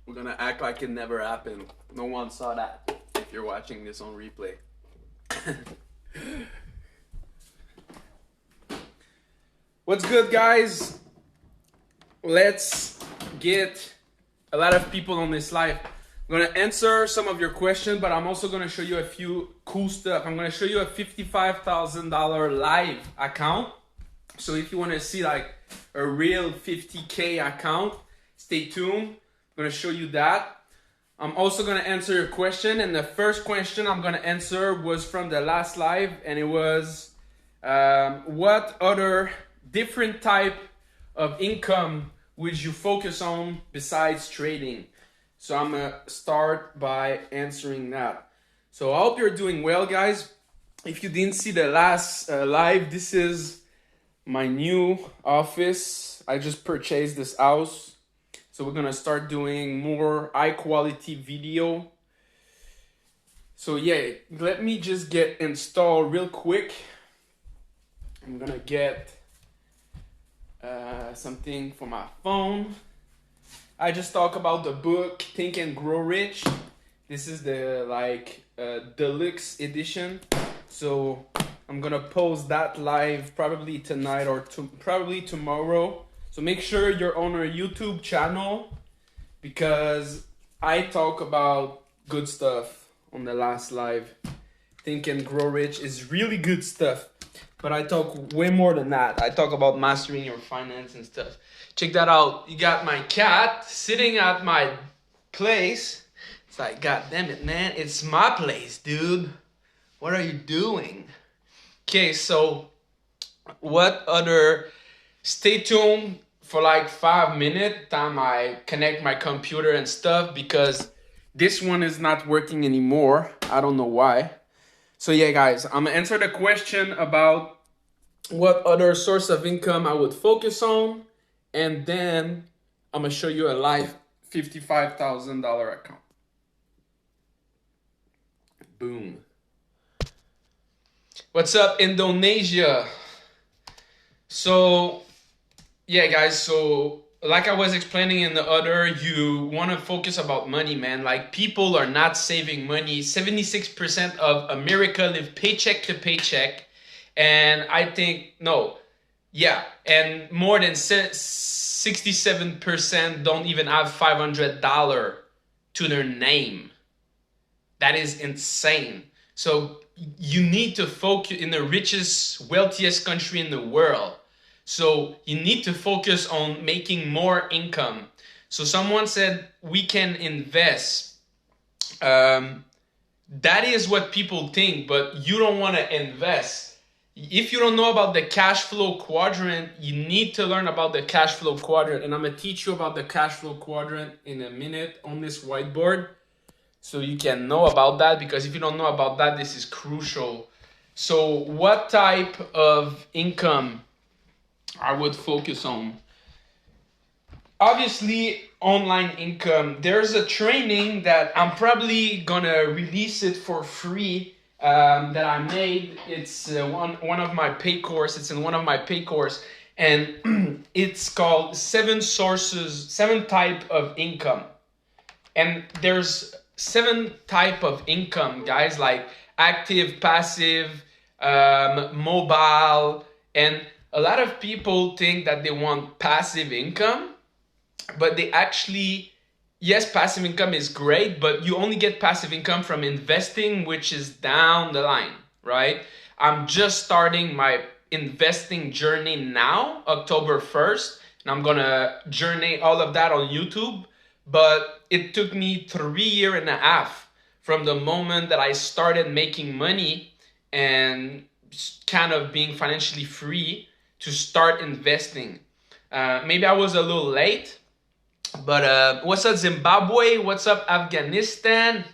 We're gonna act like it never happened. No one saw that if you're watching this on replay. What's good, guys? Let's get a lot of people on this live. I'm gonna answer some of your questions, but I'm also gonna show you a few cool stuff. I'm gonna show you a $55,000 live account. So if you wanna see like a real 50K account, stay tuned. I'm gonna show you that. I'm also gonna answer your question, and the first question I'm gonna answer was from the last live, and it was what other different type of income would you focus on besides trading? So I'm gonna start by answering that. So I hope you're doing well, guys. If you didn't see the last live, this is my new office. I just purchased this house. So we're gonna start doing more high quality video. So yeah, let me just get installed real quick. I'm gonna get something for my phone. I just talk about the book Think and Grow Rich. This is the deluxe edition. So I'm gonna post that live probably tonight or probably tomorrow. So make sure you're on our YouTube channel because I talk about good stuff on the last live. Think and Grow Rich is really good stuff. But I talk way more than that. I talk about mastering your finance and stuff. Check that out. You got my cat sitting at my place. It's like, God damn it, man. It's my place, dude. What are you doing? Okay, so what other... Stay tuned for like 5 minutes time I connect my computer and stuff because this one is not working anymore. I don't know why. So yeah, guys, I'm gonna answer the question about what other source of income I would focus on, and then I'm gonna show you a live $55,000 account. Boom. What's up, Indonesia? So yeah, guys, so like I was explaining in the other, you want to focus about money, man. Like, people are not saving money. 76% of America live paycheck to paycheck. And I think, no, yeah. And more than 67% don't even have $500 to their name. That is insane. So you need to focus in the richest, wealthiest country in the world. So you need to focus on making more income. So someone said we can invest. That is what people think, but you don't want to invest. If you don't know about the cash flow quadrant, you need to learn about the cash flow quadrant. And I'm going to teach you about the cash flow quadrant in a minute on this whiteboard. So you can know about that, because if you don't know about that, this is crucial. So what type of income I would focus on? Obviously, online income. There's a training that I'm probably gonna release it for free that I made. It's one of my paid course. It's in one of my paid course, and it's called 7 type of income. And there's 7 type of income, guys, like active, passive, mobile, and a lot of people think that they want passive income, but they actually, yes, passive income is great, but you only get passive income from investing, which is down the line, right? I'm just starting my investing journey now, October 1st, and I'm gonna journey all of that on YouTube, but it took me 3.5 years from the moment that I started making money and kind of being financially free to start investing. Maybe I was a little late, but what's up, Zimbabwe? What's up, Afghanistan?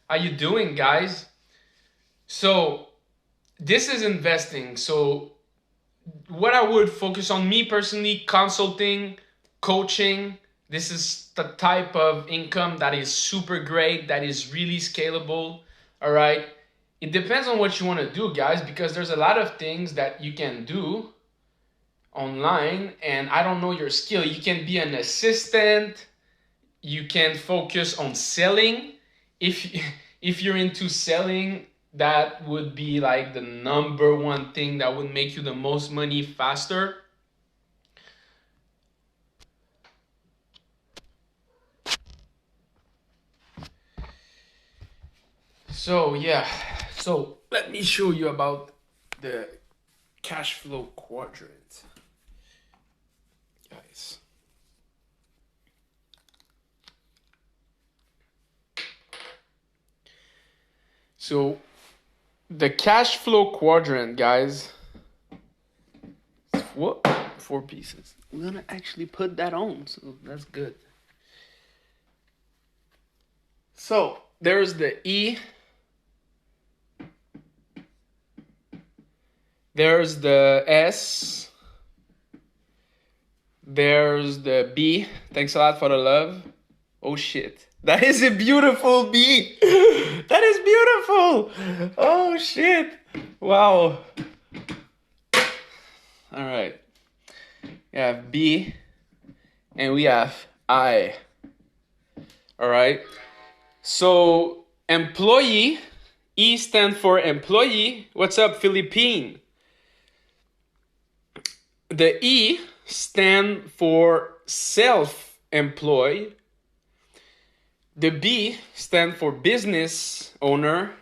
How you doing, guys? So this is investing. So what I would focus on, me personally, consulting, coaching. This is the type of income that is super great, that is really scalable, all right? It depends on what you want to do, guys, because there's a lot of things that you can do. online and I don't know your skill, you can be an assistant, you can focus on selling. If you're into selling, that would be like the number one thing that would make you the most money faster. So yeah, so let me show you about the cash flow quadrant, guys. So the cash flow quadrant, guys, what? 4 pieces. We're gonna actually put that on, so that's good. So there's the E, there's the S, there's the B. Thanks a lot for the love. Oh shit. That is a beautiful B. That is beautiful. Oh shit. Wow. All right. We have B and we have I. All right. So employee, E stand for employee. What's up, Philippine? The E stand for self-employed. The B stand for business owner.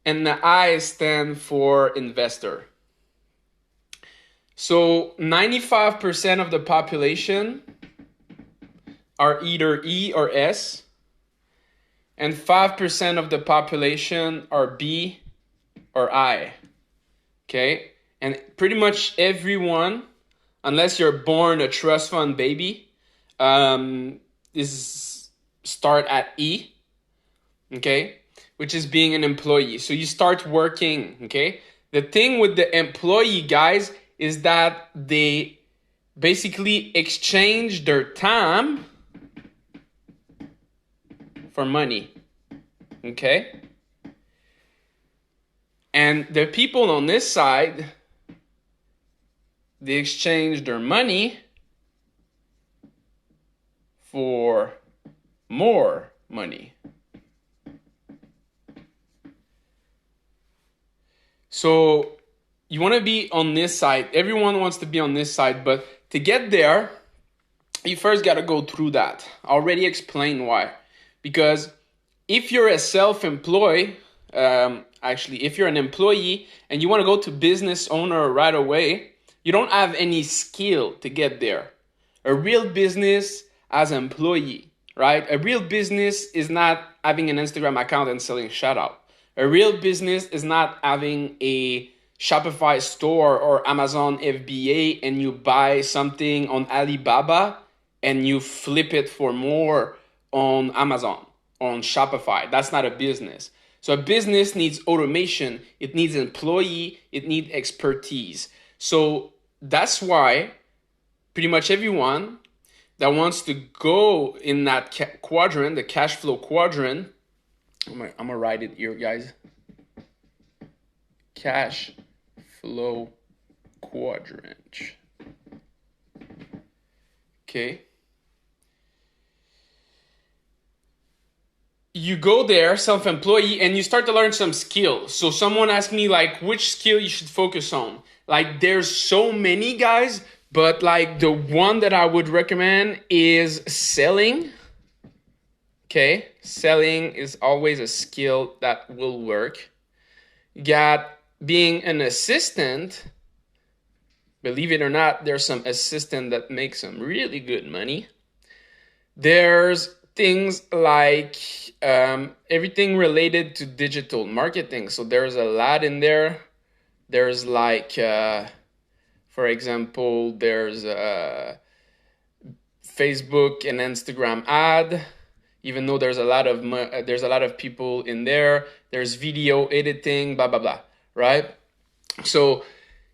And the I stand for investor. So 95% of the population are either E or S. And 5% of the population are B or I. Okay? And pretty much everyone, unless you're born a trust fund baby, is start at E. Okay? Which is being an employee. So you start working. Okay? The thing with the employee, guys, is that they basically exchange their time for money. Okay? And the people on this side, they exchange their money for more money. So you want to be on this side. Everyone wants to be on this side, but to get there, you first got to go through that. I already explained why. Because if you're a self-employed, actually, if you're an employee and you want to go to business owner right away, you don't have any skill to get there. A real business as an employee, right? A real business is not having an Instagram account and selling shout out. A real business is not having a Shopify store or Amazon FBA and you buy something on Alibaba and you flip it for more on Amazon, on Shopify. That's not a business. So a business needs automation, it needs employee, it needs expertise. So that's why pretty much everyone that wants to go in that quadrant, the cash flow quadrant, I'm gonna write it here, guys. Cash flow quadrant. Okay. You go there, self-employee, and you start to learn some skills. So someone asked me like which skill you should focus on. Like there's so many, guys, but like the one that I would recommend is selling. Okay, selling is always a skill that will work. You got being an assistant. Believe it or not, there's some assistant that make some really good money. There's things like everything related to digital marketing. So there's a lot in there. There's like, for example, there's Facebook and Instagram ad. Even though there's a lot of people in there, there's video editing, blah blah blah, right? So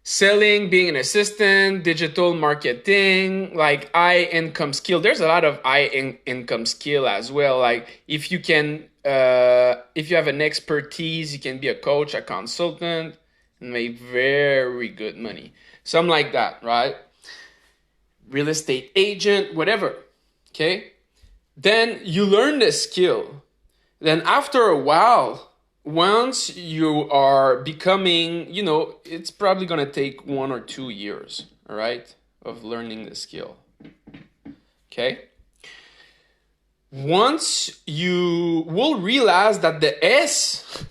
selling, being an assistant, digital marketing, like high income skill. There's a lot of high income skill as well. Like if you can, if you have an expertise, you can be a coach, a consultant, and make very good money. Something like that, right? Real estate agent, whatever, okay? Then you learn the skill. Then after a while, once you are becoming, it's probably going to take 1 or 2 years, all right, of learning the skill, okay? Once you will realize that the S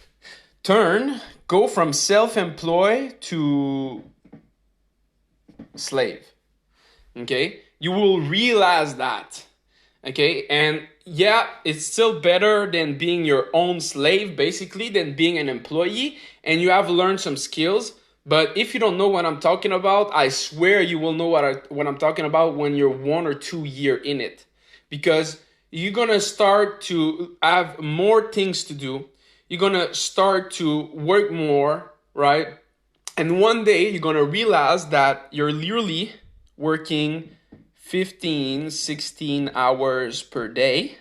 turn go from self-employed to slave, okay? You will realize that, okay? And yeah, it's still better than being your own slave, basically, than being an employee. And you have learned some skills. But if you don't know what I'm talking about, I swear you will know what I'm talking about when you're 1 or 2 years in it. Because you're going to start to have more things to do. You're going to start to work more, right? And one day you're going to realize that you're literally working 15, 16 hours per day.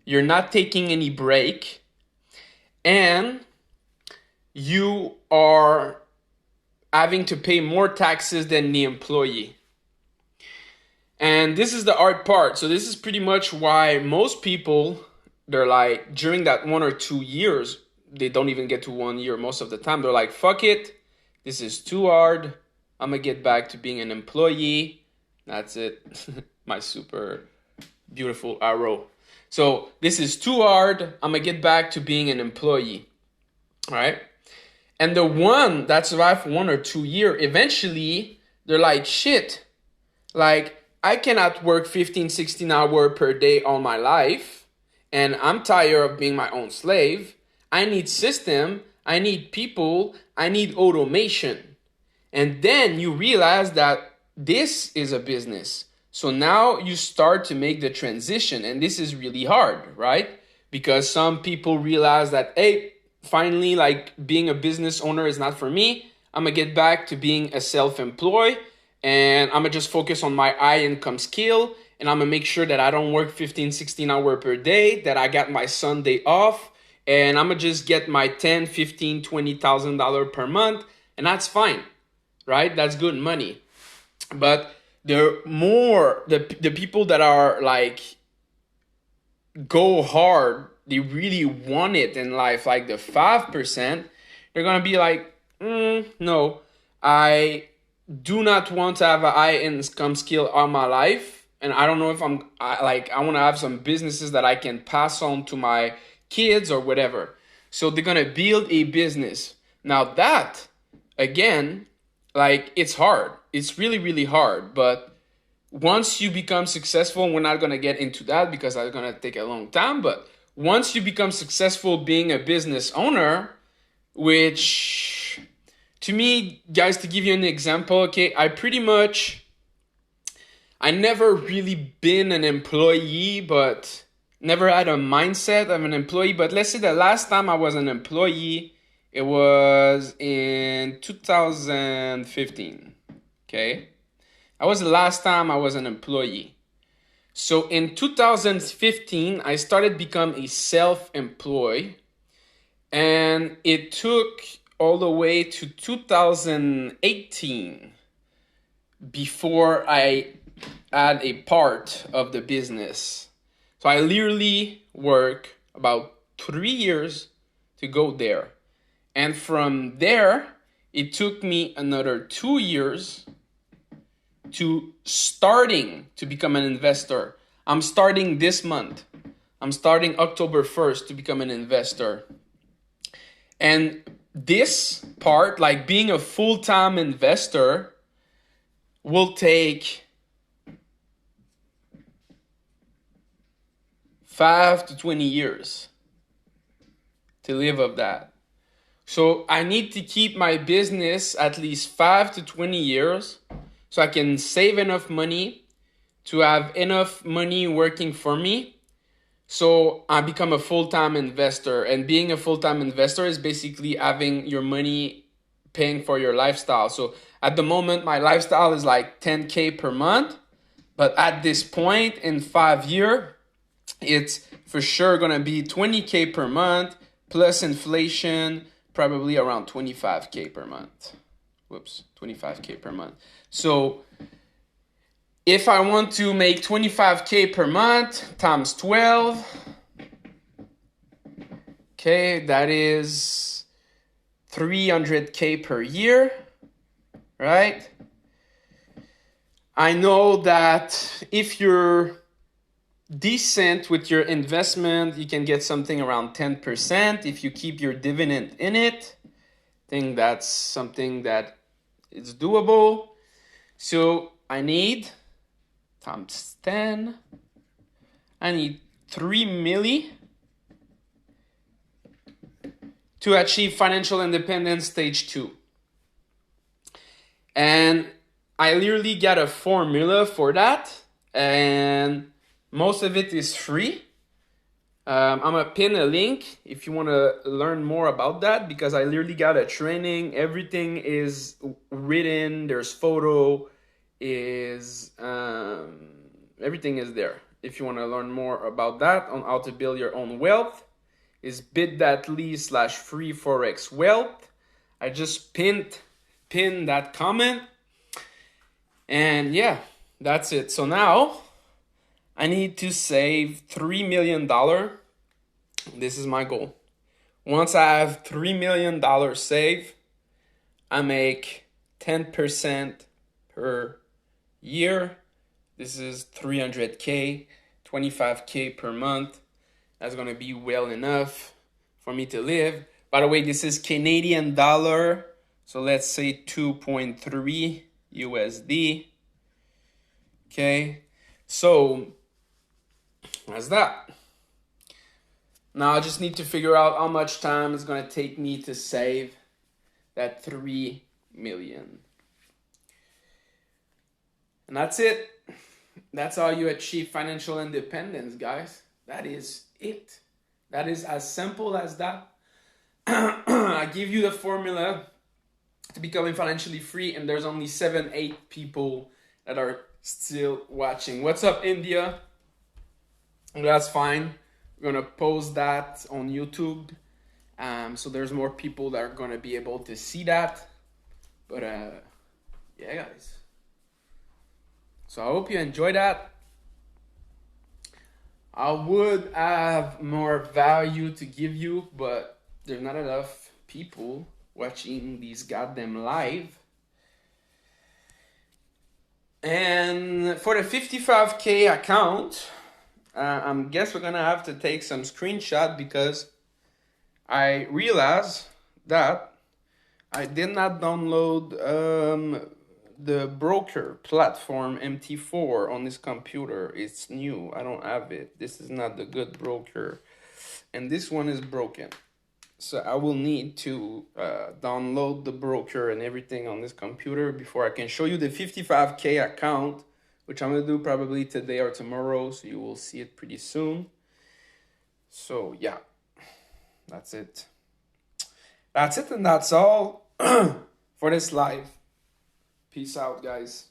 You're not taking any break. And you are having to pay more taxes than the employee. And this is the hard part. So this is pretty much why most people, they're like, during that 1 or 2 years, they don't even get to 1 year most of the time. They're like, fuck it. This is too hard. I'm going to get back to being an employee. That's it. My super beautiful arrow. So this is too hard. I'm going to get back to being an employee. All right. And the one that survived for 1 or 2 years, eventually they're like, shit, like I cannot work 15, 16 hours per day all my life. And I'm tired of being my own slave. I need system. I need people. I need automation. And then you realize that this is a business. So now you start to make the transition. And this is really hard, right? Because some people realize that, hey, finally, like being a business owner is not for me. I'm going to get back to being a self-employed. And I'm going to just focus on my high income skill. And I'm going to make sure that I don't work 15, 16 hours per day, that I got my Sunday off. And I'm going to just get my $10, $15, $20,000 per month. And that's fine, right? That's good money. But the people that are like, go hard, they really want it in life, like the 5%, they're going to be like, no, I do not want to have a high income skill all my life. And I don't know if I want to have some businesses that I can pass on to my kids or whatever. So they're going to build a business. Now that, again, like it's hard. It's really, really hard. But once you become successful, we're not going to get into that because that's going to take a long time. But once you become successful being a business owner, which to me, guys, to give you an example, okay, I never really been an employee, but never had a mindset of an employee. But let's say the last time I was an employee, it was in 2015, okay? That was the last time I was an employee. So in 2015, I started become a self-employed, and it took all the way to 2018 before I had a part of the business. So I literally work about 3 years to go there. And from there, it took me another 2 years to starting to become an investor. I'm starting this month. I'm starting October 1st to become an investor. And this part, like being a full-time investor, will take 5 to 20 years to live of that. So I need to keep my business at least 5 to 20 years so I can save enough money to have enough money working for me. So I become a full-time investor. And being a full-time investor is basically having your money paying for your lifestyle. So at the moment, my lifestyle is like $10K per month. But at this point in 5 years, it's for sure going to be $20K per month plus inflation, probably around $25K per month, whoops, 25K per month. So if I want to make 25K per month times 12, okay, that is 300K per year, right? I know that if you're decent with your investment, you can get something around 10% if you keep your dividend in it. I think that's something that is doable. So I need times 10. I need 3 milli to achieve financial independence stage 2. And I literally got a formula for that, and most of it is free. I'm gonna pin a link if you want to learn more about that, because I literally got a training. Everything is written. There's photo. Everything is there. If you want to learn more about that on how to build your own wealth, is bit.ly/free Forex wealth. I just pinned that comment, and yeah, that's it. So now I need to save $3 million. This is my goal. Once I have $3 million saved, I make 10% per year. This is 300K, 25K per month. That's going to be well enough for me to live. By the way, this is Canadian dollar. So let's say 2.3 USD. Okay. So that's that. Now I just need to figure out how much time it's going to take me to save that 3 million. And that's it. That's how you achieve financial independence, guys. That is it. That is as simple as that. I give you the formula to becoming financially free, and there's only 7-8 people that are still watching. What's up, India? That's fine. We're gonna post that on YouTube, so there's more people that are gonna be able to see that. But yeah, guys. So I hope you enjoy that. I would have more value to give you, but there's not enough people watching these goddamn live. And for the 55K account, I guess we're gonna have to take some screenshot, because I realized that I did not download the broker platform MT4 on this computer. It's new. I don't have it. This is not the good broker, and this one is broken. So I will need to download the broker and everything on this computer before I can show you the 55K account, which I'm going to do probably today or tomorrow, so you will see it pretty soon. So yeah, that's it. That's it, and that's all for this live. Peace out, guys.